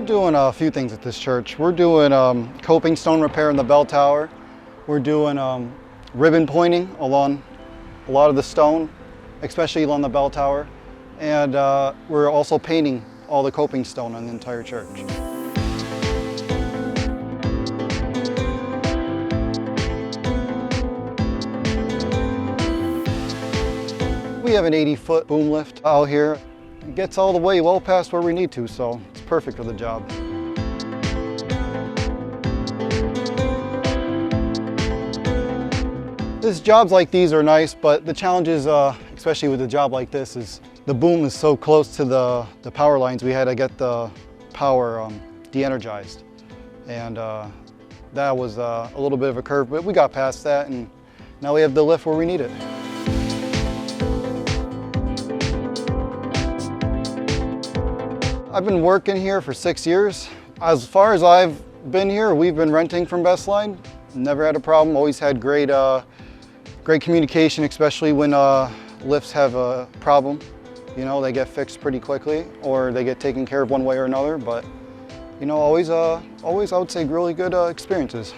doing a few things at this church. We're doing coping stone repair in the bell tower. We're doing ribbon pointing along a lot of the stone, especially along the bell tower. And we're also painting all the coping stone on the entire church. We have an 80-foot boom lift out here. It gets all the way well past where we need to, so it's perfect for the job. Jobs like these are nice, but the challenge is, especially with a job like this, is the boom is so close to the power lines. We had to get the power de-energized, and that was a little bit of a curve, but we got past that, and now we have the lift where we need it. I've been working here for 6 years. As far as I've been here, we've been renting from Bestline. Never had a problem, always had great communication, especially when lifts have a problem. You know, they get fixed pretty quickly, or they get taken care of one way or another, but you know, always I would say really good experiences.